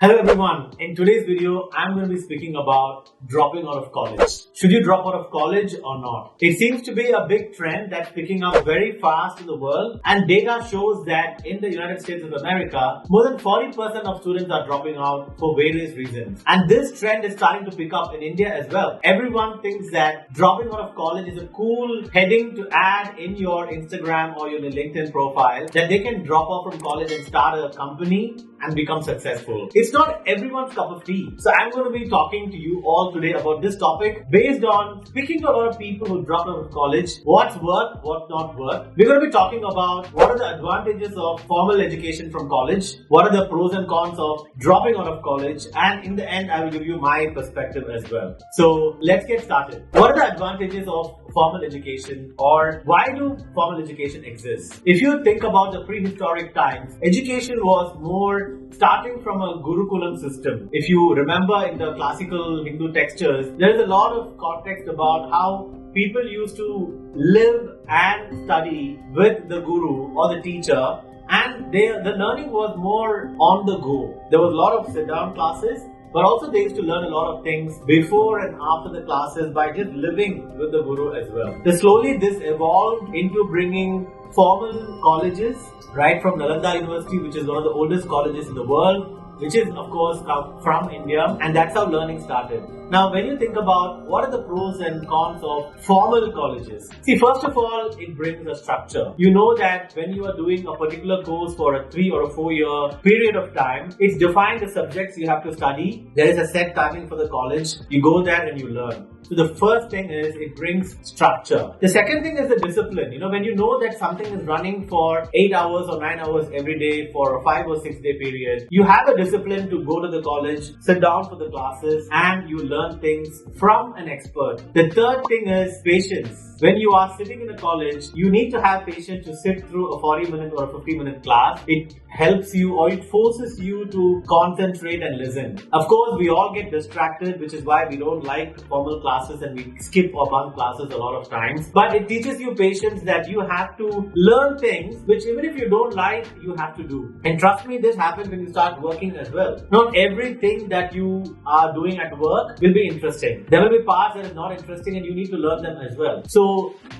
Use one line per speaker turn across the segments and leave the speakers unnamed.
Hello everyone, in today's video I'm going to be speaking about dropping out of college. Should you drop out of college or not? It seems to be a big trend that's picking up very fast in the world, and data shows that in the United States of America, more than 40% of students are dropping out for various reasons. And this trend is starting to pick up in India as well. Everyone thinks that dropping out of college is a cool heading to add in your Instagram or your LinkedIn profile, that they can drop out from college and start a company and become successful. It's not everyone's cup of tea. So I'm going to be talking to you all today about this topic based on speaking to a lot of people who dropped out of college, what's worked, what's not worked. We're going to be talking about what are the advantages of formal education from college, what are the pros and cons of dropping out of college, and in the end I will give you my perspective as well. So let's get started. What are the advantages of formal education, or why do formal education exist? If you think about the prehistoric times, education was more starting from a Gurukulam system. If you remember in the classical Hindu textures, there is a lot of context about how people used to live and study with the guru or the teacher, and the learning was more on the go. There was a lot of sit-down classes, but also they used to learn a lot of things before and after the classes by just living with the guru as well. So slowly this evolved into bringing formal colleges, right from Nalanda University, which is one of the oldest colleges in the world, which is of course from India, and that's how learning started. Now when you think about what are the pros and cons of formal colleges, see, first of all, it brings a structure. You know that when you are doing a particular course for a 3 or a 4 year period of time, it's defined the subjects you have to study. There is a set timing for the college. You go there and you learn. So the first thing is it brings structure. The second thing is the discipline. When you know that something is running for 8 hours or 9 hours every day for a 5 or 6 day period, you have a discipline to go to the college, sit down for the classes, and you learn things from an expert. The third thing is patience. When you are sitting in a college, you need to have patience to sit through a 40-minute or a 50-minute class. It helps you, or it forces you to concentrate and listen. Of course, we all get distracted, which is why we don't like formal classes and we skip or bunk classes a lot of times. But it teaches you patience, that you have to learn things which even if you don't like, you have to do. And trust me, this happens when you start working as well. Not everything that you are doing at work will be interesting. There will be parts that is not interesting and you need to learn them as well. So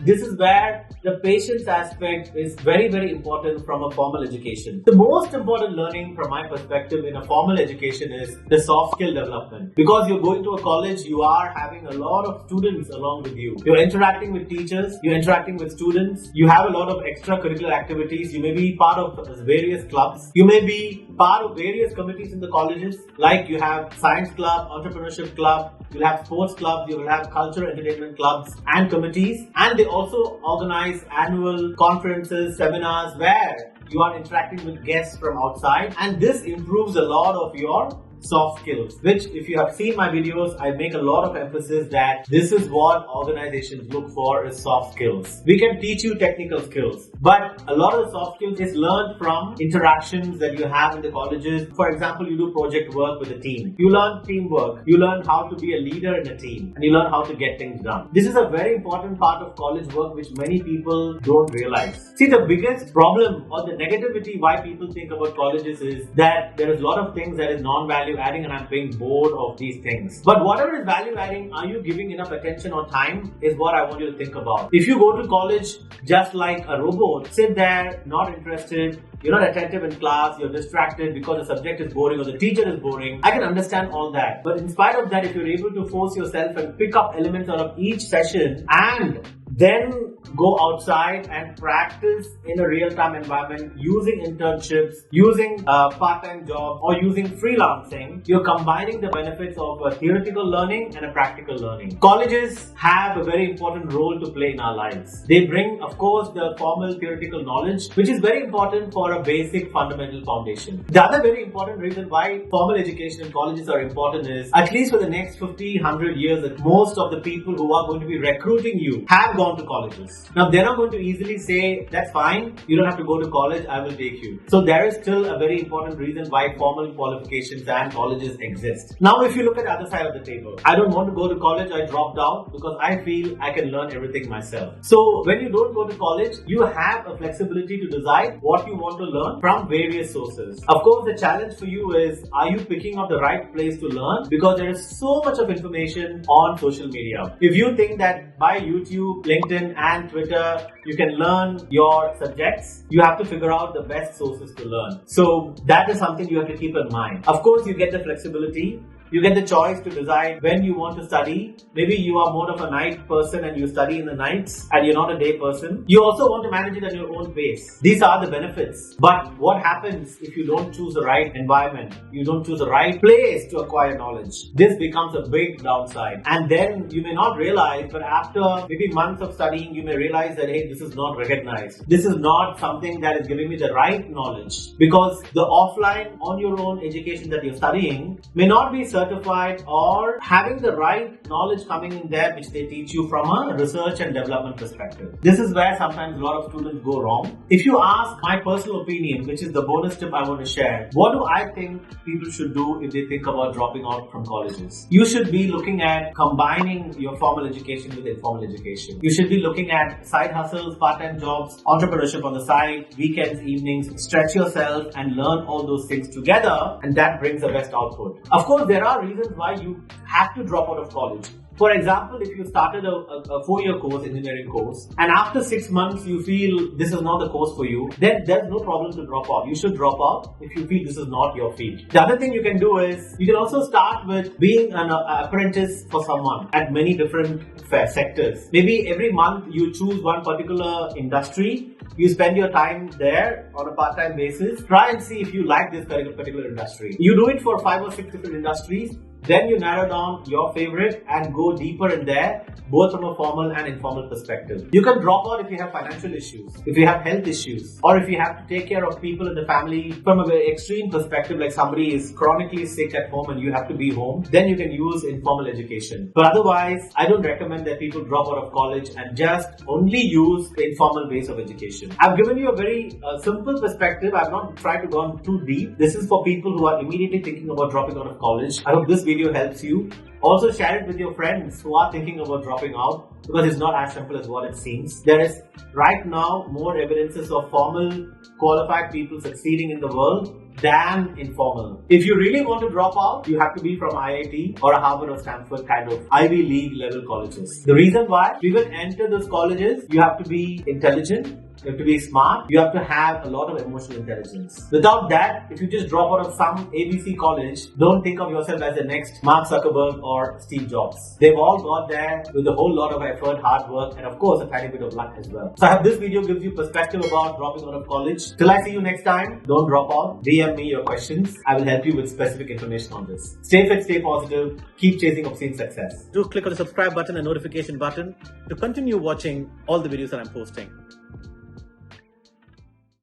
this is where the patience aspect is very, very important from a formal education. The most important learning from my perspective in a formal education is the soft skill development. Because you're going to a college, you are having a lot of students along with you. You're interacting with teachers, you're interacting with students, you have a lot of extracurricular activities, you may be part of various clubs, you may be part of various committees in the colleges, like you have science club, entrepreneurship club, you'll have sports clubs, you will have cultural entertainment clubs and committees, and they also organize annual conferences, seminars where you are interacting with guests from outside, and this improves a lot of your soft skills, which if you have seen my videos, I make a lot of emphasis that this is what organizations look for, is soft skills. We can teach you technical skills, but a lot of the soft skills is learned from interactions that you have in the colleges. For example, you do project work with a team. You learn teamwork. You learn how to be a leader in a team, and you learn how to get things done. This is a very important part of college work which many people don't realize. See, the biggest problem or the negativity why people think about colleges is that there is a lot of things that is non-value adding and I'm being bored of these things. But whatever is value adding, are you giving enough attention or time is what I want you to think about. If you go to college just like a robot, sit there, not interested, you're not attentive in class, you're distracted because the subject is boring or the teacher is boring, I can understand all that. But in spite of that, if you're able to force yourself and pick up elements out of each session and then go outside and practice in a real-time environment using internships, using a part-time job, or using freelancing, you're combining the benefits of a theoretical learning and a practical learning. Colleges have a very important role to play in our lives. They bring, of course, the formal theoretical knowledge, which is very important for a basic fundamental foundation. The other very important reason why formal education in colleges are important is, at least for the next 50, 100 years, that most of the people who are going to be recruiting you have gone gone to colleges. Now they're not going to easily say, that's fine, you don't have to go to college, I will take you. So there is still a very important reason why formal qualifications and colleges exist. Now if you look at the other side of the table, I don't want to go to college, I dropped out because I feel I can learn everything myself. So when you don't go to college, you have a flexibility to decide what you want to learn from various sources. Of course, the challenge for you is, are you picking up the right place to learn? Because there is so much of information on social media. If you think that by YouTube, LinkedIn and Twitter, you can learn your subjects, you have to figure out the best sources to learn. So that is something you have to keep in mind. Of course, you get the flexibility. You get the choice to decide when you want to study. Maybe you are more of a night person and you study in the nights and you're not a day person. You also want to manage it at your own pace. These are the benefits. But what happens if you don't choose the right environment? You don't choose the right place to acquire knowledge. This becomes a big downside. And then you may not realize, but after maybe months of studying, you may realize that, hey, this is not recognized. This is not something that is giving me the right knowledge. Because the offline, on your own education that you're studying may not be certified or having the right knowledge coming in there which they teach you from a research and development perspective. This is where sometimes a lot of students go wrong. If you ask my personal opinion, which is the bonus tip I want to share, what do I think people should do if they think about dropping out from colleges? You should be looking at combining your formal education with informal education. You should be looking at side hustles, part-time jobs, entrepreneurship on the side, weekends, evenings, stretch yourself and learn all those things together, and that brings the best output. Of course, there are reasons why you have to drop out of college. For example, if you started a 4-year course, engineering course, and after 6 months you feel this is not the course for you, then there's no problem to drop out. You should drop out if you feel this is not your field. The other thing you can do is, you can also start with being an apprentice for someone at many different sectors. Maybe every month you choose one particular industry, you spend your time there on a part-time basis. Try and see if you like this particular industry. You do it for 5 or 6 different industries. Then you narrow down your favorite and go deeper in there, both from a formal and informal perspective. You can drop out if you have financial issues, if you have health issues, or if you have to take care of people in the family from a very extreme perspective, like somebody is chronically sick at home and you have to be home, then you can use informal education. But otherwise, I don't recommend that people drop out of college and just only use the informal base of education. I've given you a very simple perspective. I've not tried to go too deep. This is for people who are immediately thinking about dropping out of college. I hope this video helps you. Also share it with your friends who are thinking about dropping out, because it's not as simple as what it seems. There is right now more evidences of formal qualified people succeeding in the world than informal. If you really want to drop out, you have to be from IIT or a Harvard or Stanford kind of Ivy League level colleges. The reason why, to even enter those colleges, you have to be intelligent, you have to be smart, you have to have a lot of emotional intelligence. Without that, if you just drop out of some ABC college, don't think of yourself as the next Mark Zuckerberg or Steve Jobs. They've all got there with a whole lot of effort, hard work, and of course a tiny bit of luck as well. So I hope this video gives you perspective about dropping out of college. Till I see you next time, don't drop out. DM me your questions. I will help you with specific information on this. Stay fit, stay positive, keep chasing obscene success. Do click on the subscribe button and notification button to continue watching all the videos that I'm posting.